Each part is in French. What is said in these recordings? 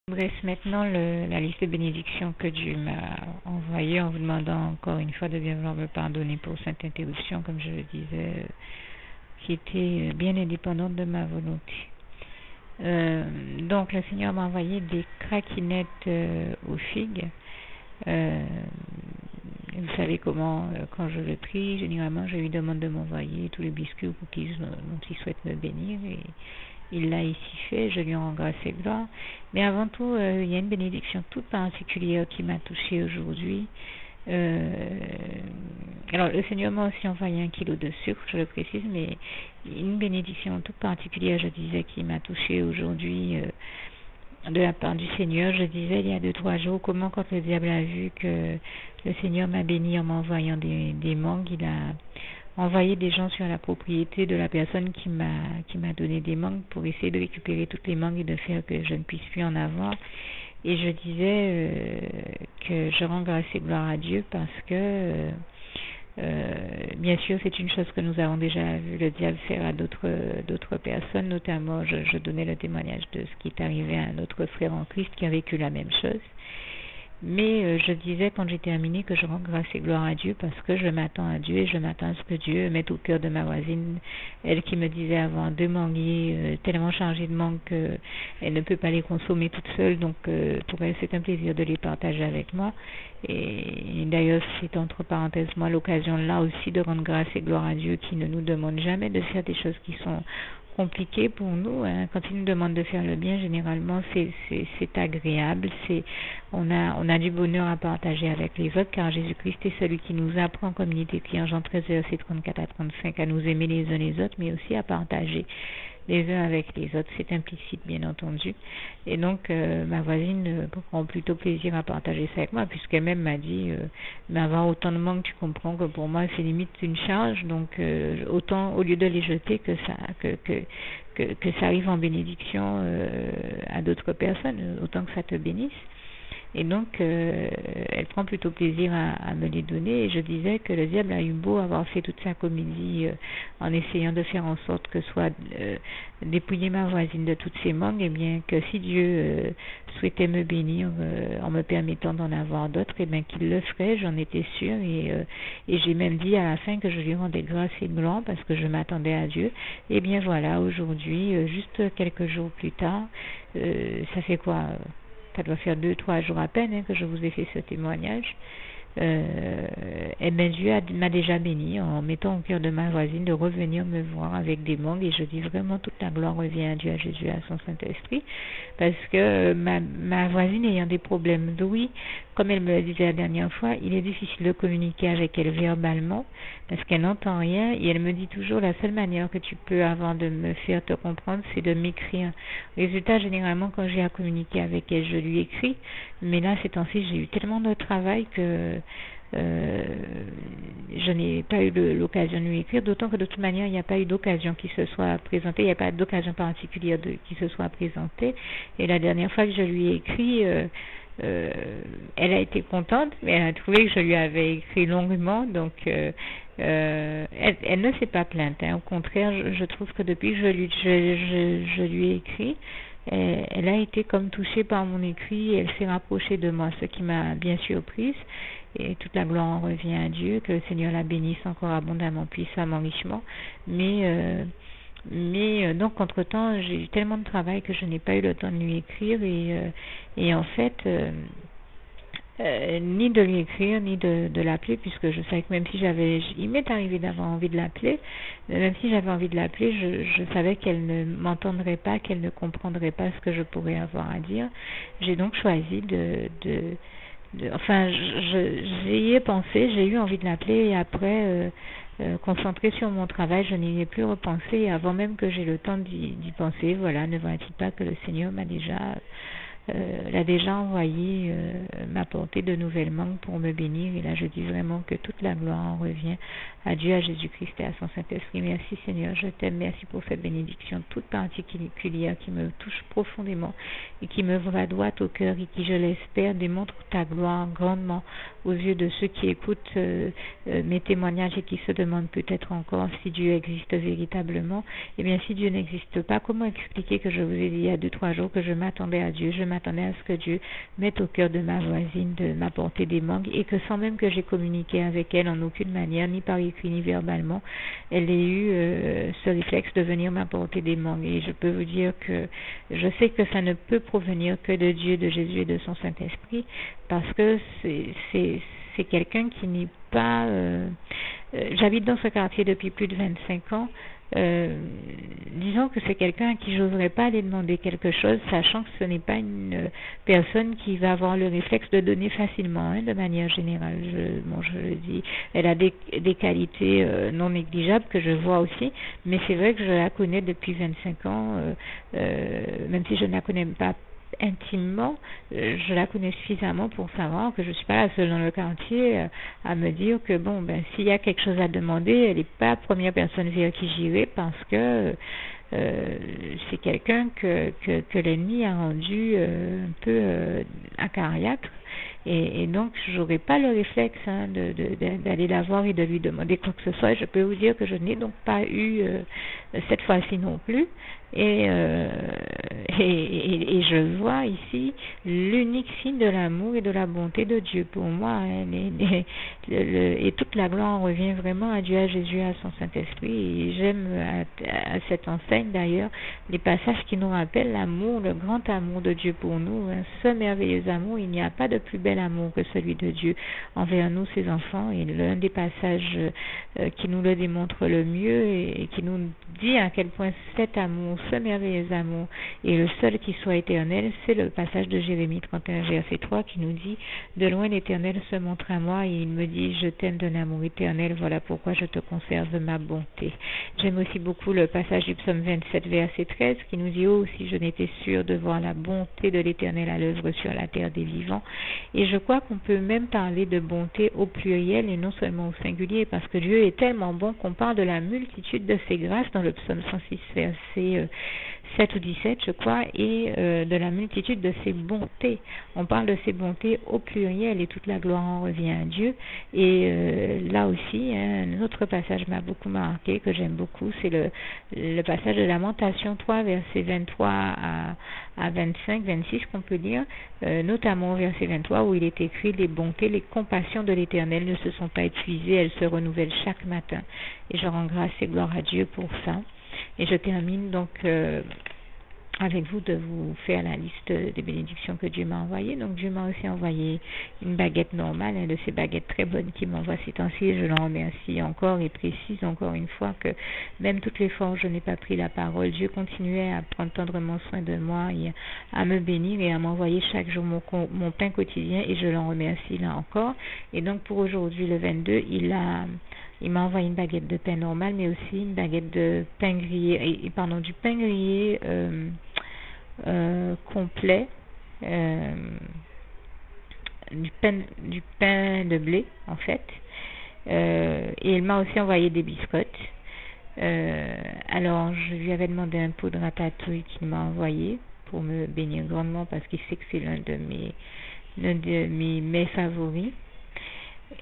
Je dresse maintenant la liste de bénédictions que Dieu m'a envoyée en vous demandant encore une fois de bien vouloir me pardonner pour cette interruption, comme je le disais, qui était bien indépendante de ma volonté. Donc le Seigneur m'a envoyé des craquinettes aux figues. Vous savez comment, quand je le prie, généralement je lui demande de m'envoyer tous les biscuits ou cookies dont il souhaite me bénir, et il l'a ici fait, je lui rends grâce et gloire. Mais avant tout, il y a une bénédiction toute particulière qui m'a touchée aujourd'hui. Alors, le Seigneur m'a aussi envoyé 1 kilo de sucre, je le précise, mais une bénédiction toute particulière, je disais, qui m'a touchée aujourd'hui de la part du Seigneur. Je disais il y a 2-3 jours comment, quand le diable a vu que le Seigneur m'a béni en m'envoyant des mangues, il a envoyé des gens sur la propriété de la personne qui m'a donné des mangues pour essayer de récupérer toutes les mangues et de faire que je ne puisse plus en avoir. Et je disais que je rends grâce et gloire à Dieu parce que bien sûr, c'est une chose que nous avons déjà vu le diable faire à d'autres personnes, notamment je donnais le témoignage de ce qui est arrivé à un autre frère en Christ qui a vécu la même chose. Mais je disais quand j'ai terminé que je rends grâce et gloire à Dieu parce que je m'attends à Dieu et je m'attends à ce que Dieu mette au cœur de ma voisine, elle qui me disait avant 2 manguiers tellement chargés de mangue qu'elle ne peut pas les consommer toute seule, donc pour elle c'est un plaisir de les partager avec moi. Et d'ailleurs c'est entre parenthèses moi l'occasion là aussi de rendre grâce et gloire à Dieu qui ne nous demande jamais de faire des choses qui sont compliqué pour nous, hein. Quand il nous demande de faire le bien, généralement c'est agréable, on a du bonheur à partager avec les autres, car Jésus-Christ est celui qui nous apprend, comme il est écrit en Jean 13 versets 34 à 35, à nous aimer les uns les autres, mais aussi à partager les uns avec les autres. C'est implicite, bien entendu. Et donc, ma voisine prend plutôt plaisir à partager ça avec moi, puisqu'elle-même m'a dit, mais avoir autant de manques, tu comprends que pour moi, c'est limite une charge. Donc, autant, au lieu de les jeter, que ça arrive en bénédiction à d'autres personnes, autant que ça te bénisse. Et donc, elle prend plutôt plaisir à me les donner. Et je disais que le diable a eu beau avoir fait toute sa comédie en essayant de faire en sorte que soit dépouiller ma voisine de toutes ses mangues, et bien que si Dieu souhaitait me bénir en me permettant d'en avoir d'autres, et bien qu'il le ferait, j'en étais sûre. Et j'ai même dit à la fin que je lui rendais grâce et gloire parce que je m'attendais à Dieu. Et bien voilà, aujourd'hui, juste quelques jours plus tard, ça fait quoi, ça doit faire 2-3 jours à peine que je vous ai fait ce témoignage. Et bien Dieu m'a déjà béni en mettant au cœur de ma voisine de revenir me voir avec des mangues, et je dis vraiment toute la gloire revient à Dieu, à Jésus, à son Saint-Esprit, parce que ma voisine ayant des problèmes d'ouïe, comme elle me le disait la dernière fois, il est difficile de communiquer avec elle verbalement parce qu'elle n'entend rien, et elle me dit toujours la seule manière que tu peux avoir de me faire te comprendre, c'est de m'écrire. Résultat, généralement quand j'ai à communiquer avec elle, je lui écris, mais là ces temps-ci j'ai eu tellement de travail que je n'ai pas eu l'occasion de lui écrire, d'autant que de toute manière il n'y a pas eu d'occasion qui se soit présentée, il n'y a pas d'occasion particulière qui se soit présentée. Et la dernière fois que je lui ai écrit, elle a été contente, mais elle a trouvé que je lui avais écrit longuement, donc elle ne s'est pas plainte, hein. Au contraire, je trouve que depuis que je lui ai écrit, elle a été comme touchée par mon écrit, et elle s'est rapprochée de moi, ce qui m'a bien surprise. Et toute la gloire en revient à Dieu, que le Seigneur la bénisse encore abondamment, puissamment, richement. Mais donc entre-temps, j'ai eu tellement de travail que je n'ai pas eu le temps de lui écrire, et en fait, ni de lui écrire, ni de l'appeler, puisque je savais que même si il m'est arrivé d'avoir envie de l'appeler, même si j'avais envie de l'appeler, je savais qu'elle ne m'entendrait pas, qu'elle ne comprendrait pas ce que je pourrais avoir à dire. J'ai donc choisi enfin, j'y ai pensé, j'ai eu envie de l'appeler, et après, concentrée sur mon travail, je n'y ai plus repensé, et avant même que j'ai le temps d'y penser, voilà, ne voit-il pas que le Seigneur l'a déjà envoyé m'apporter de nouvelles mangues pour me bénir. Et là je dis vraiment que toute la gloire en revient à Dieu, à Jésus-Christ et à son Saint-Esprit. Merci Seigneur, je t'aime, merci pour cette bénédiction toute particulière qui me touche profondément et qui me va droit au cœur, et qui, je l'espère, démontre ta gloire grandement aux yeux de ceux qui écoutent mes témoignages et qui se demandent peut-être encore si Dieu existe véritablement. Et bien si Dieu n'existe pas, comment expliquer que je vous ai dit il y a 2-3 jours que je m'attendais à Dieu, je m'attendais à ce que Dieu mette au cœur de ma voisine de m'apporter des mangues et que sans même que j'ai communiqué avec elle en aucune manière, ni par écrit ni verbalement, elle ait eu ce réflexe de venir m'apporter des mangues. Et je peux vous dire que je sais que ça ne peut provenir que de Dieu, de Jésus et de son Saint-Esprit, parce que c'est quelqu'un qui n'est pas... j'habite dans ce quartier depuis plus de 25 ans. Disons que c'est quelqu'un à qui j'oserais pas aller demander quelque chose, sachant que ce n'est pas une personne qui va avoir le réflexe de donner facilement, hein, de manière générale. Je le dis, elle a des qualités non négligeables que je vois aussi, mais c'est vrai que je la connais depuis 25 ans, même si je ne la connais pas intimement, je la connais suffisamment pour savoir que je suis pas la seule dans le quartier à me dire que bon, ben s'il y a quelque chose à demander, elle n'est pas la première personne vers qui j'irai, parce que c'est quelqu'un que l'ennemi a rendu un peu acariâtre, et donc j'aurais pas le réflexe d'aller la voir et de lui demander quoi que ce soit. Je peux vous dire que je n'ai donc pas eu cette fois-ci non plus, et je vois ici l'unique signe de l'amour et de la bonté de Dieu pour moi, hein, et toute la gloire revient vraiment à Dieu, à Jésus, à son Saint-Esprit. Et j'aime à cette enseigne d'ailleurs les passages qui nous rappellent l'amour, le grand amour de Dieu pour nous, hein, ce merveilleux amour. Il n'y a pas de plus bel amour que celui de Dieu envers nous, ses enfants, et l'un des passages qui nous le démontre le mieux et qui nous dit à quel point cet amour, ce merveilleux amour, est le seul qui soit éternel, c'est le passage de Jérémie 31, verset 3, qui nous dit: de loin l'Éternel se montre à moi et il me dit, je t'aime d'un amour éternel, voilà pourquoi je te conserve ma bonté. J'aime aussi beaucoup le passage du psaume 27, verset 13, qui nous dit: oh, si je n'étais sûr de voir la bonté de l'Éternel à l'œuvre sur la terre des vivants. Et je crois qu'on peut même parler de bonté au pluriel et non seulement au singulier, parce que Dieu est tellement bon qu'on parle de la multitude de ses grâces dans le psaume 106, verset 7 ou 17, je crois, et de la multitude de ses bontés. On parle de ses bontés au pluriel et toute la gloire en revient à Dieu. Et là aussi, un autre passage m'a beaucoup marqué, que j'aime beaucoup, c'est le passage de Lamentation 3, verset 23 à 25, 26 qu'on peut lire, notamment verset 23 où il est écrit: les bontés, les compassions de l'Éternel ne se sont pas épuisées, elles se renouvellent chaque matin. Et je rends grâce et gloire à Dieu pour ça. Et je termine donc avec vous de vous faire la liste des bénédictions que Dieu m'a envoyées. Donc Dieu m'a aussi envoyé une baguette normale, de ces baguettes très bonnes qu'il m'envoie ces temps-ci. Je l'en remercie encore et précise encore une fois que même toutes les fois où je n'ai pas pris la parole, Dieu continuait à prendre tendrement soin de moi et à me bénir et à m'envoyer chaque jour mon pain quotidien, et je l'en remercie là encore. Et donc pour aujourd'hui le 22, il m'a envoyé une baguette de pain normal, mais aussi une baguette de pain grillé, du pain grillé complet, du pain de blé en fait. Et il m'a aussi envoyé des biscottes. Alors je lui avais demandé un pot de ratatouille qu'il m'a envoyé pour me bénir grandement, parce qu'il sait que c'est l'un de mes mets favoris.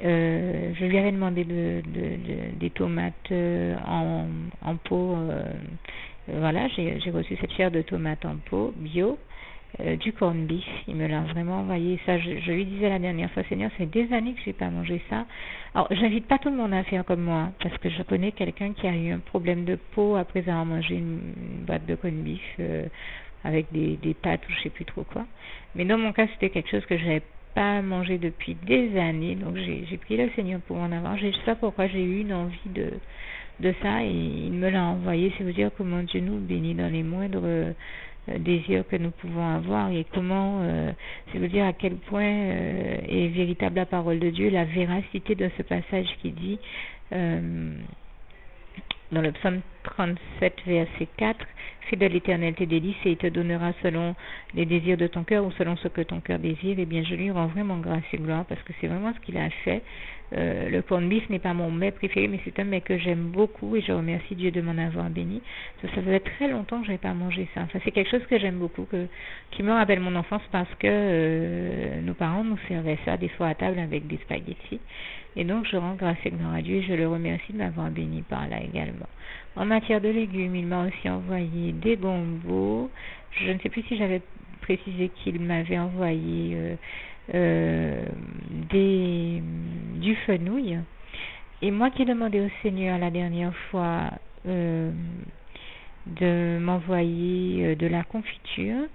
Je lui avais demandé des tomates en pot. Voilà, j'ai reçu cette chair de tomate en pot bio, du corned beef. Il me l'a vraiment envoyé. Ça, je lui disais la dernière fois: Seigneur, ça fait des années que je n'ai pas mangé ça. Alors, j'invite pas tout le monde à faire comme moi, parce que je connais quelqu'un qui a eu un problème de peau après avoir mangé une boîte de corned beef avec des pâtes ou je sais plus trop quoi. Mais dans mon cas, c'était quelque chose que j'avais pas mangé depuis des années, donc j'ai prié le Seigneur pour en avoir. Je sais pas pourquoi j'ai eu une envie de ça, et il me l'a envoyé. C'est vous dire comment Dieu nous bénit dans les moindres désirs que nous pouvons avoir, et comment c'est vous dire à quel point est véritable la parole de Dieu, la véracité de ce passage qui dit dans le psaume 37, verset 4, fais de l'Éternel tes délices et il te donnera selon les désirs de ton cœur, ou selon ce que ton cœur désire. Et bien je lui rends vraiment grâce et gloire, parce que c'est vraiment ce qu'il a fait. Le corned beef n'est pas mon mets préféré, mais c'est un mets que j'aime beaucoup, et je remercie Dieu de m'en avoir béni. Ça faisait très longtemps que je n'avais pas mangé ça. Enfin, c'est quelque chose que j'aime beaucoup, qui me rappelle mon enfance, parce que nos parents nous servaient ça des fois à table avec des spaghettis. Et donc je rends grâce et gloire à Dieu, et je le remercie de m'avoir béni par là également. En matière de légumes, il m'a aussi envoyé des gombos. Je ne sais plus si j'avais précisé qu'il m'avait envoyé du fenouil. Et moi qui ai demandé au Seigneur la dernière fois de m'envoyer de la confiture,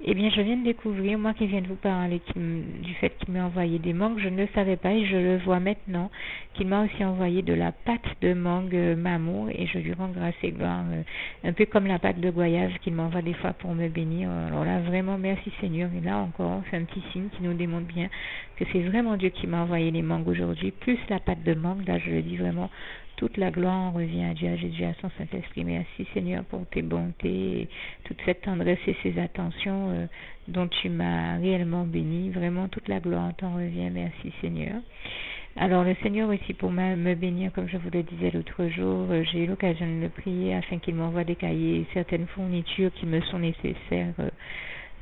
eh bien je viens de découvrir, moi qui viens de vous parler du fait qu'il m'a envoyé des mangues, je ne le savais pas et je le vois maintenant, qu'il m'a aussi envoyé de la pâte de mangue Mamour, et je lui rends grâce et gloire, un peu comme la pâte de goyave qu'il m'envoie des fois pour me bénir. Alors là vraiment merci Seigneur, et là encore c'est un petit signe qui nous démontre bien que c'est vraiment Dieu qui m'a envoyé les mangues aujourd'hui, plus la pâte de mangue. Là je le dis vraiment, toute la gloire revient à Dieu, à Jésus, à son Saint-Esprit. Merci Seigneur pour tes bontés, toute cette tendresse et ces attentions dont tu m'as réellement béni. Vraiment, toute la gloire t'en revient. Merci Seigneur. Alors le Seigneur aussi pour me bénir, comme je vous le disais l'autre jour, j'ai eu l'occasion de le prier afin qu'il m'envoie des cahiers et certaines fournitures qui me sont nécessaires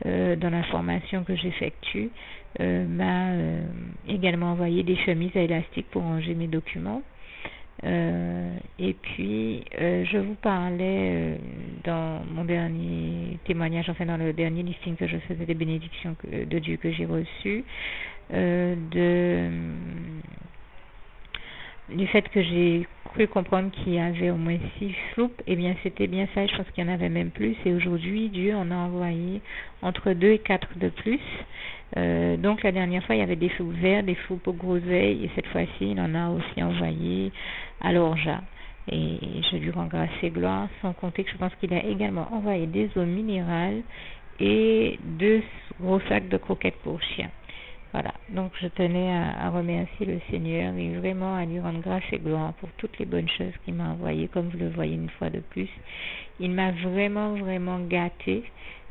dans la formation que j'effectue. M'a également envoyé des chemises à élastique pour ranger mes documents. Et puis je vous parlais dans mon dernier témoignage, enfin dans le dernier listing que je faisais des bénédictions de Dieu que j'ai reçues, du fait que j'ai cru comprendre qu'il y avait au moins 6 soupes. Eh bien c'était bien ça, je pense qu'il y en avait même plus, et aujourd'hui Dieu en a envoyé entre 2 et 4 de plus. Donc la dernière fois il y avait des soupes vertes, des soupes aux groseilles, et cette fois-ci il en a aussi envoyé à l'orgeat, et je lui rends grâce et gloire, sans compter que je pense qu'il a également envoyé des eaux minérales et 2 gros sacs de croquettes pour chiens. Voilà, donc je tenais à remercier le Seigneur et vraiment à lui rendre grâce et gloire pour toutes les bonnes choses qu'il m'a envoyées. Comme vous le voyez une fois de plus, il m'a vraiment gâté,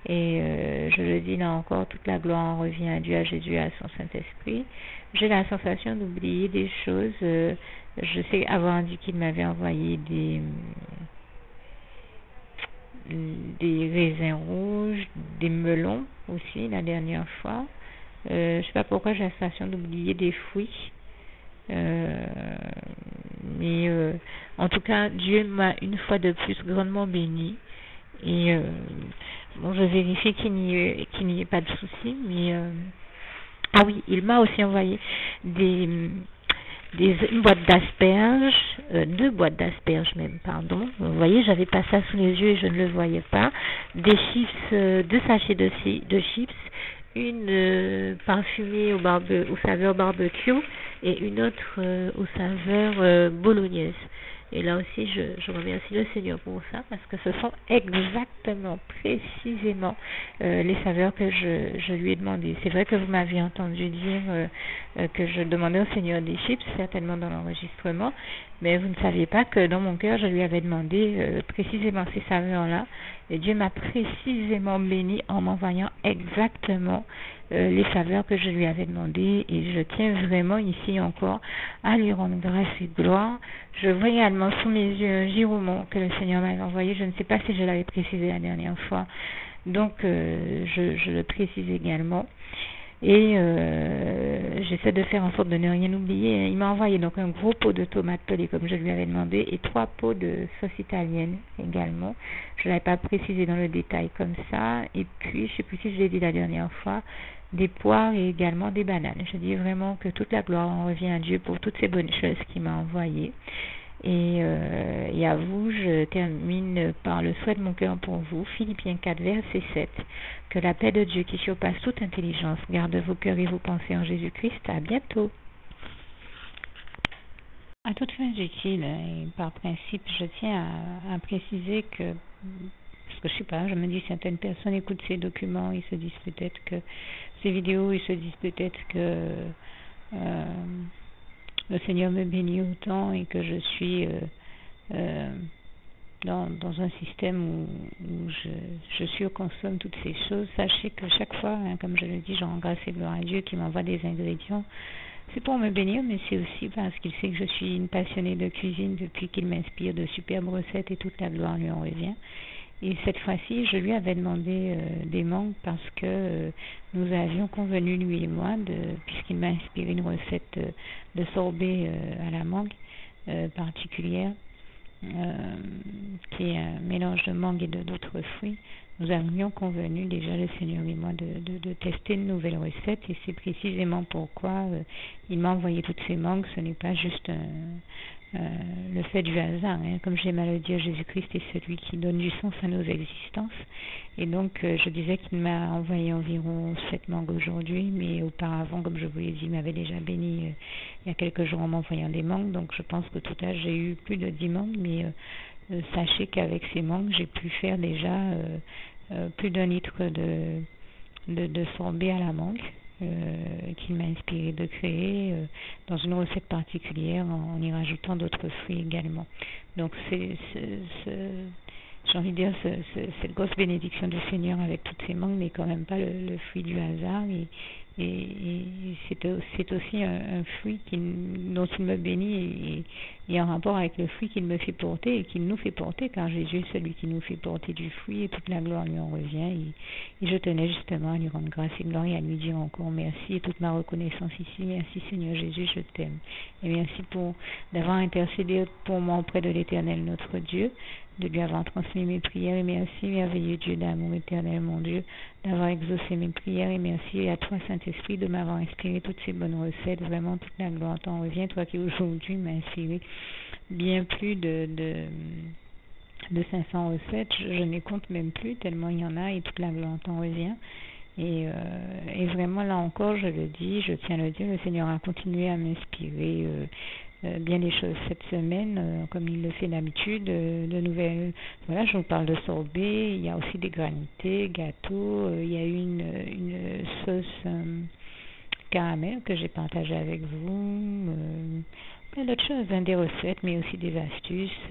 et je le dis là encore, toute la gloire en revient à Dieu, à Jésus, à son Saint-Esprit. J'ai la sensation d'oublier des choses. Je sais avoir dit qu'il m'avait envoyé des raisins rouges, des melons aussi la dernière fois. Je sais pas pourquoi j'ai la sensation d'oublier des fruits. Mais en tout cas, Dieu m'a une fois de plus grandement béni. Et bon, je vérifie qu'il n'y ait pas de souci, mais ah oui, il m'a aussi envoyé une boîte d'asperges, 2 boîtes d'asperges même, pardon. Vous voyez, j'avais pas ça sous les yeux et je ne le voyais pas. Des chips, 2 sachets de chips, une parfumée aux saveurs barbecue et une autre aux saveurs bolognaise. Et là aussi, je remercie le Seigneur pour ça, parce que ce sont exactement, précisément les saveurs que je lui ai demandé. C'est vrai que vous m'aviez entendu dire que je demandais au Seigneur des chips, certainement dans l'enregistrement, mais vous ne saviez pas que dans mon cœur, je lui avais demandé précisément ces saveurs-là. Et Dieu m'a précisément béni en m'envoyant exactement les saveurs que je lui avais demandées, et je tiens vraiment ici encore à lui rendre grâce et gloire. Je vois également sous mes yeux un giromon que le Seigneur m'avait envoyé. Je ne sais pas si je l'avais précisé la dernière fois, donc je le précise également. Et j'essaie de faire en sorte de ne rien oublier. Il m'a envoyé donc un gros pot de tomates pelées comme je lui avais demandé, et 3 pots de sauce italienne également. Je ne l'avais pas précisé dans le détail comme ça. Et puis, je ne sais plus si je l'ai dit la dernière fois, des poires et également des bananes. Je dis vraiment que toute la gloire en revient à Dieu pour toutes ces bonnes choses qu'il m'a envoyées. Et à vous, je termine par le souhait de mon cœur pour vous. Philippiens 4, verset 7. Que la paix de Dieu qui surpasse toute intelligence garde vos cœurs et vos pensées en Jésus-Christ. À bientôt. À toute fin utile, et par principe, je tiens à préciser que, parce que je sais pas, je me dis certaines personnes écoutent ces documents, ils se disent peut-être que ces vidéos, ils se disent peut-être que le Seigneur me bénit autant et que je suis dans un système où je surconsomme toutes ces choses. Sachez que chaque fois, comme je le dis, je rends grâce et gloire à Dieu qui m'envoie des ingrédients. C'est pour me bénir, mais c'est aussi parce qu'il sait que je suis une passionnée de cuisine depuis qu'il m'inspire de superbes recettes, et toute la gloire lui en revient. Et cette fois-ci, je lui avais demandé des mangues parce que nous avions convenu, lui et moi, puisqu'il m'a inspiré une recette de sorbet à la mangue particulière, qui est un mélange de mangue et d'autres fruits. nous avions convenu déjà, le Seigneur et moi, de tester une nouvelle recette, et c'est précisément pourquoi il m'a envoyé toutes ces mangues. Ce n'est pas juste le fait du hasard, hein. Comme j'aime à le dire, Jésus-Christ est celui qui donne du sens à nos existences, et donc je disais qu'il m'a envoyé environ 7 mangues aujourd'hui, mais auparavant, comme je vous l'ai dit, il m'avait déjà béni il y a quelques jours en m'envoyant des mangues, donc je pense que tout à l'heure j'ai eu plus de 10 mangues, mais sachez qu'avec ces mangues, j'ai pu faire déjà plus d'1 litre de sorbet à la mangue, qu'il m'a inspiré de créer dans une recette particulière en y rajoutant d'autres fruits également. Donc j'ai envie de dire, cette grosse bénédiction du Seigneur avec toutes ces mangues n'est quand même pas le fruit du hasard, et c'est aussi un fruit dont il me bénit, et en rapport avec le fruit qu'il me fait porter et qu'il nous fait porter, car Jésus est celui qui nous fait porter du fruit, et toute la gloire lui en revient, et je tenais justement à lui rendre grâce et gloire et à lui dire encore merci, et toute ma reconnaissance ici. Merci Seigneur Jésus, je t'aime, et merci d'avoir intercédé pour moi auprès de l'Éternel notre Dieu, de lui avoir transmis mes prières, et merci merveilleux Dieu d'amour éternel mon Dieu, d'avoir exaucé mes prières, et merci à toi Saint-Esprit de m'avoir inspiré toutes ces bonnes recettes. Vraiment toute la gloire t'en revient, toi qui aujourd'hui m'as inspiré bien plus de 500 recettes, je ne les compte même plus tellement il y en a, et toute la gloire t'en revient. Et vraiment là encore, je le dis, je tiens à le dire, le Seigneur a continué à m'inspirer bien des choses cette semaine, comme il le fait d'habitude, de nouvelles. Voilà, je vous parle de sorbet, il y a aussi des granités, gâteaux, il y a eu une sauce caramel que j'ai partagée avec vous, plein d'autres choses, hein, des recettes, mais aussi des astuces,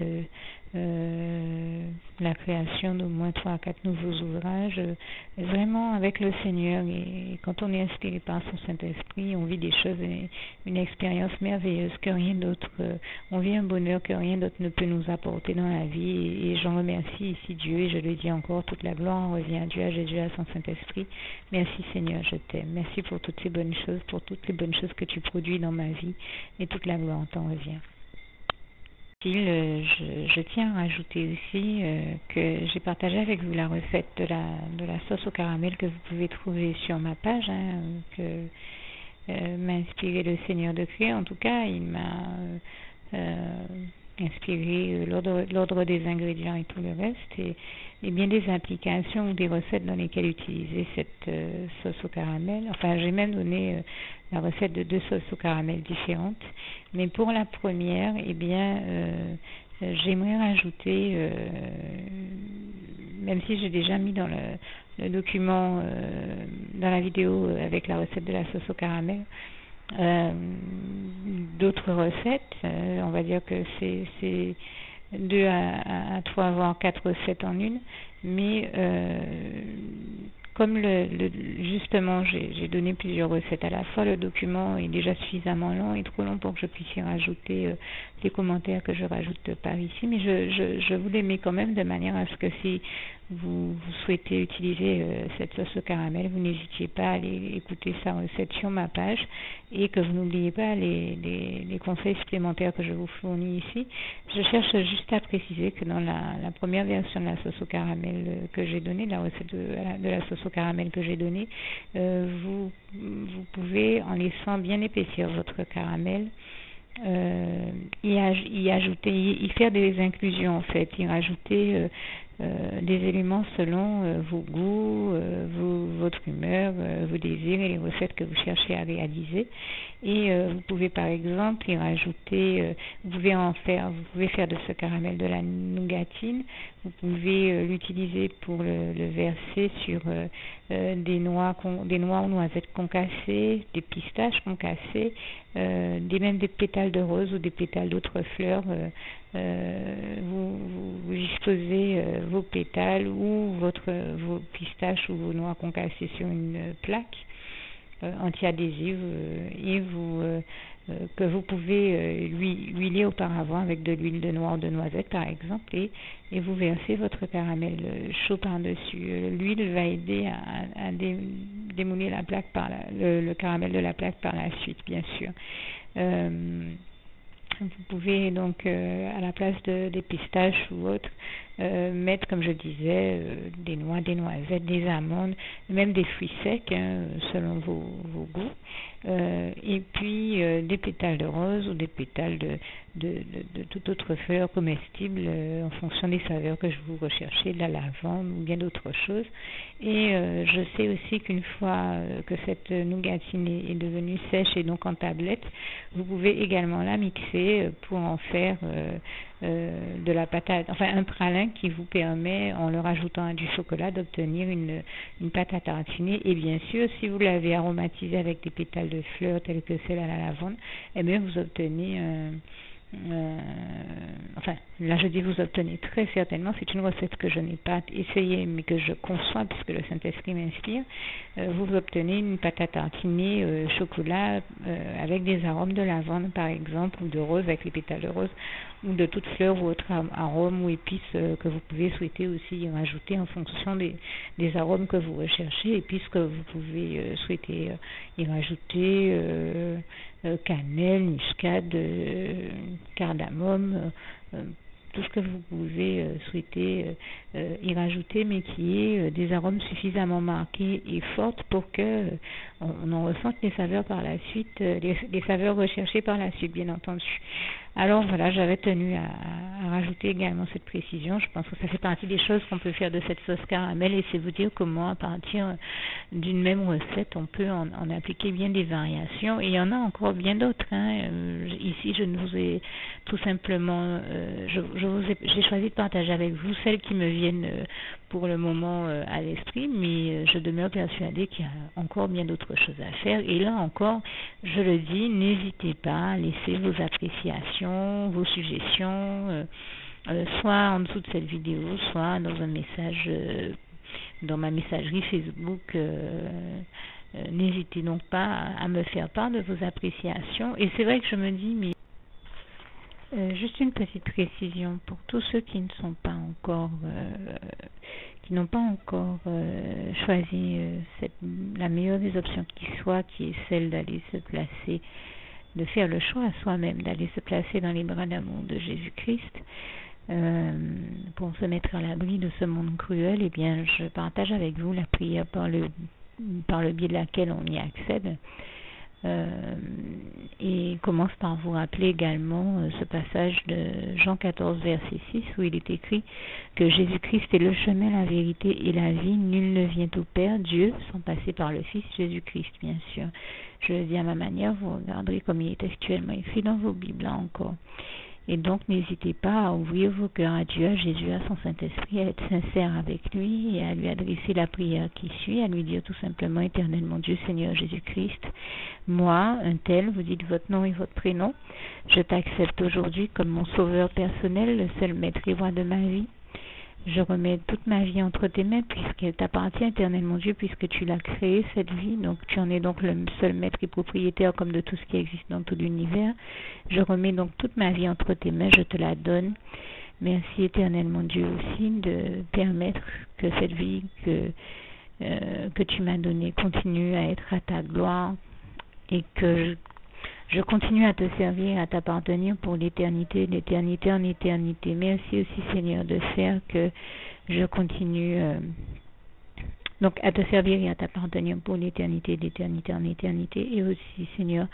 la création d'au moins 3 à 4 nouveaux ouvrages, vraiment avec le Seigneur, et quand on est inspiré par son Saint-Esprit, on vit des choses, une expérience merveilleuse que rien d'autre, on vit un bonheur que rien d'autre ne peut nous apporter dans la vie, et j'en remercie ici Dieu, et je le dis encore, toute la gloire en revient à Dieu, à Jésus, à son Saint-Esprit. Merci Seigneur, je t'aime, merci pour toutes ces bonnes choses, pour toutes les bonnes choses que tu produis dans ma vie, et toute la gloire t'en revient. Je tiens à rajouter aussi que j'ai partagé avec vous la recette de la sauce au caramel que vous pouvez trouver sur ma page, hein, que m'a inspiré le Seigneur de créer. En tout cas, il m'a inspiré l'ordre des ingrédients et tout le reste, et bien des applications ou des recettes dans lesquelles utiliser cette sauce au caramel. Enfin, j'ai même donné la recette de 2 sauces au caramel différentes, mais pour la première, eh bien, j'aimerais rajouter, même si j'ai déjà mis dans le document, dans la vidéo avec la recette de la sauce au caramel, d'autres recettes, on va dire que c'est 2 à 3 voire 4 recettes en une, mais comme justement j'ai donné plusieurs recettes à la fois, le document est déjà suffisamment long et trop long pour que je puisse y rajouter les commentaires que je rajoute par ici, mais je vous les mets quand même de manière à ce que si vous souhaitez utiliser cette sauce au caramel, vous n'hésitiez pas à aller écouter sa recette sur ma page, et que vous n'oubliez pas les conseils supplémentaires que je vous fournis ici. Je cherche juste à préciser que dans la première version de la sauce au caramel que j'ai donnée, la recette de la sauce au caramel que j'ai donnée, vous pouvez, en laissant bien épaissir votre caramel, y faire des inclusions en fait, y rajouter des éléments selon vos goûts, votre humeur, vos désirs et les recettes que vous cherchez à réaliser. Et vous pouvez par exemple y rajouter, vous pouvez faire de ce caramel de la nougatine. Vous pouvez l'utiliser pour le verser sur des noix ou noisettes concassées, des pistaches concassées, même des pétales de rose ou des pétales d'autres fleurs. Vous disposez vos pétales ou vos pistaches ou vos noix concassées sur une plaque anti-adhésive, et que vous pouvez huiler auparavant avec de l'huile de noix ou de noisette par exemple, et vous versez votre caramel chaud par-dessus. L'huile va aider à démouler la plaque le caramel de la plaque par la suite, bien sûr. Vous pouvez donc, à la place des pistaches ou autres, mettre, comme je disais, des noix, des noisettes, des amandes, même des fruits secs, hein, selon vos goûts. Et puis des pétales de rose ou des pétales de toute autre fleur comestible en fonction des saveurs que vous recherchez, de la lavande ou bien d'autres choses. Et je sais aussi qu'une fois que cette nougatine est devenue sèche et donc en tablette, vous pouvez également la mixer pour en faire de la pâte un pralin qui vous permet, en le rajoutant à du chocolat, d'obtenir une pâte à tartiner. Et bien sûr, si vous l'avez aromatisé avec des pétales de fleurs telles que celle à la lavande, eh bien vous obtenez là je dis vous obtenez très certainement, c'est une recette que je n'ai pas essayée mais que je conçois puisque le Saint-Esprit m'inspire, vous obtenez une pâte à tartiner chocolat avec des arômes de lavande par exemple, ou de rose avec les pétales de rose, ou de toute fleur ou autre arôme ou épice que vous pouvez souhaiter aussi y rajouter en fonction des arômes que vous recherchez, et puisque vous pouvez souhaiter y rajouter cannelle, muscade, cardamome, tout ce que vous pouvez souhaiter y rajouter, mais qui est des arômes suffisamment marqués et fortes pour que on en ressente les saveurs par la suite, les saveurs recherchées par la suite, bien entendu. Alors voilà, j'avais tenu à rajouter également cette précision. Je pense que ça fait partie des choses qu'on peut faire de cette sauce caramel, et c'est vous dire comment à partir d'une même recette on peut en appliquer bien des variations, et il y en a encore bien d'autres, hein. Ici je ne vous ai tout simplement j'ai choisi de partager avec vous celles qui me viennent pour le moment à l'esprit, mais je demeure persuadée qu'il y a encore bien d'autres choses à faire. Et là encore, je le dis, n'hésitez pas à laisser vos appréciations, vos suggestions, soit en dessous de cette vidéo, soit dans un message, dans ma messagerie Facebook. N'hésitez donc pas à me faire part de vos appréciations. Et c'est vrai que je me dis, mais juste une petite précision pour tous ceux qui ne sont pas encore qui n'ont pas encore choisi la meilleure des options qui soit, qui est celle d'aller se placer, de faire le choix à soi-même, d'aller se placer dans les bras d'amour de Jésus-Christ pour se mettre à l'abri de ce monde cruel. Eh bien, je partage avec vous la prière par le biais de laquelle on y accède. Et commence par vous rappeler également ce passage de Jean 14 verset 6 où il est écrit que Jésus-Christ est le chemin, la vérité et la vie. Nul ne vient au Père, Dieu, sans passer par le Fils Jésus-Christ, bien sûr. Je le dis à ma manière, vous regarderez comme il est actuellement écrit dans vos Bibles là encore. Et donc, n'hésitez pas à ouvrir vos cœurs à Dieu, à Jésus, à son Saint-Esprit, à être sincère avec lui et à lui adresser la prière qui suit, à lui dire tout simplement: Éternel mon Dieu, Seigneur Jésus-Christ, moi, un tel, vous dites votre nom et votre prénom, je t'accepte aujourd'hui comme mon sauveur personnel, le seul maître et roi de ma vie. Je remets toute ma vie entre tes mains puisqu'elle t'appartient, éternel mon Dieu, puisque tu l'as créée, cette vie. Donc tu en es donc le seul maître et propriétaire comme de tout ce qui existe dans tout l'univers. Je remets donc toute ma vie entre tes mains, je te la donne. Merci, éternel mon Dieu, aussi de permettre que cette vie que tu m'as donnée continue à être à ta gloire et que je continue à te servir, à t'appartenir pour l'éternité, d'éternité en éternité. Merci aussi, Seigneur, de faire que je continue donc à te servir et à t'appartenir pour l'éternité, d'éternité en éternité. Et aussi, Seigneur,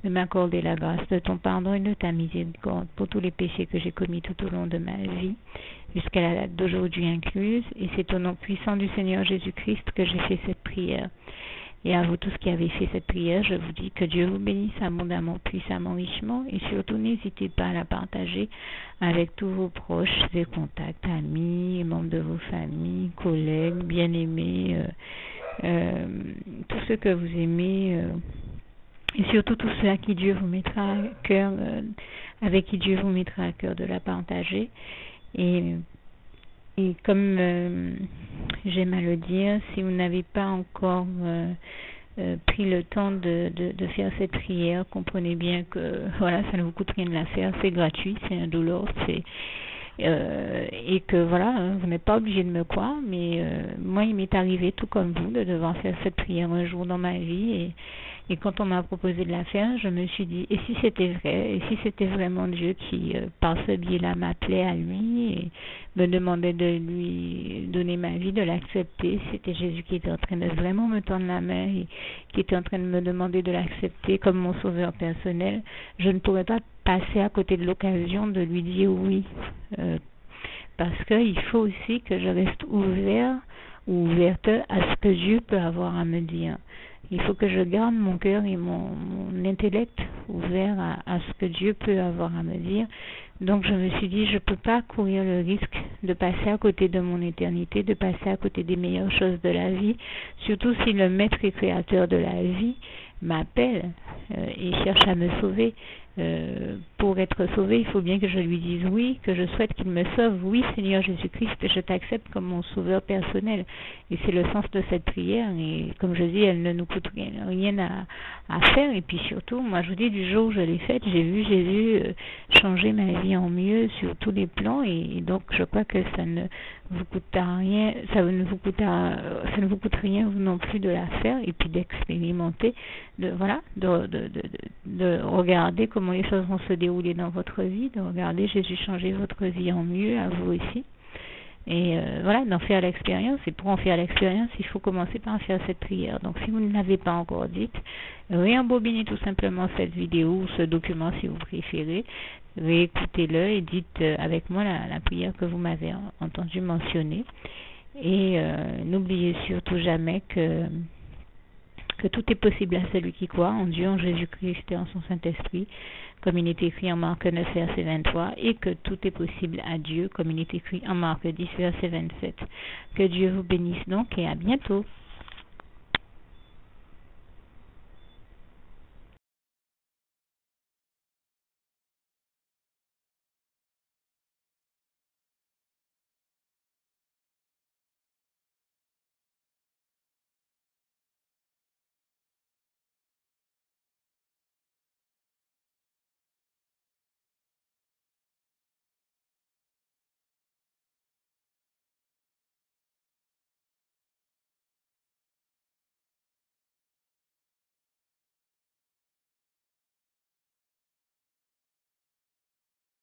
de m'accorder la grâce de ton pardon et de ta miséricorde pour tous les péchés que j'ai commis tout au long de ma vie, jusqu'à la date d'aujourd'hui incluse. Et c'est au nom puissant du Seigneur Jésus-Christ que j'ai fait cette prière. Et à vous tous qui avez fait cette prière, je vous dis que Dieu vous bénisse abondamment, puissamment, richement, et surtout n'hésitez pas à la partager avec tous vos proches et contacts, amis, membres de vos familles, collègues, bien-aimés, tous ceux que vous aimez, et surtout tous ceux à qui Dieu vous mettra à cœur, avec qui Dieu vous mettra à cœur de la partager. Et comme j'aime à le dire, si vous n'avez pas encore pris le temps de faire cette prière, comprenez bien que voilà, ça ne vous coûte rien de la faire, c'est gratuit, c'est indolore, et que voilà, vous n'êtes pas obligé de me croire, mais moi il m'est arrivé tout comme vous de devoir faire cette prière un jour dans ma vie, Et quand on m'a proposé de la faire, je me suis dit, et si c'était vrai, et si c'était vraiment Dieu qui, par ce biais-là, m'appelait à lui et me demandait de lui donner ma vie, de l'accepter, c'était Jésus qui était en train de vraiment me tendre la main et qui était en train de me demander de l'accepter comme mon sauveur personnel, je ne pourrais pas passer à côté de l'occasion de lui dire oui. Parce qu'il faut aussi que je reste ouvert ou ouverte à ce que Dieu peut avoir à me dire. Il faut que je garde mon cœur et mon intellect ouvert à ce que Dieu peut avoir à me dire. Donc je me suis dit, je ne peux pas courir le risque de passer à côté de mon éternité, de passer à côté des meilleures choses de la vie, surtout si le maître et créateur de la vie m'appelle et cherche à me sauver. Pour être sauvé, il faut bien que je lui dise oui, que je souhaite qu'il me sauve. Oui, Seigneur Jésus-Christ, je t'accepte comme mon sauveur personnel. Et c'est le sens de cette prière. Et comme je dis, elle ne nous coûte rien à faire. Et puis surtout, moi je vous dis, du jour où je l'ai faite, j'ai vu Jésus changer ma vie en mieux sur tous les plans. Et donc je crois que ça ne vous coûtera rien, ça ne vous coûte rien vous non plus de la faire et puis d'expérimenter, de regarder comment les choses vont se dérouler dans votre vie, de regarder Jésus changer votre vie en mieux, à vous aussi. Et d'en faire l'expérience. Et pour en faire l'expérience, il faut commencer par faire cette prière. Donc si vous ne l'avez pas encore dite, réembobinez tout simplement cette vidéo ou ce document si vous préférez, réécoutez-le et dites avec moi la prière que vous m'avez entendu mentionner. Et n'oubliez surtout jamais que tout est possible à celui qui croit en Dieu, en Jésus-Christ et en son Saint-Esprit, comme il est écrit en Marc 9, verset 23, et que tout est possible à Dieu, comme il est écrit en Marc 10, verset 27. Que Dieu vous bénisse donc et à bientôt.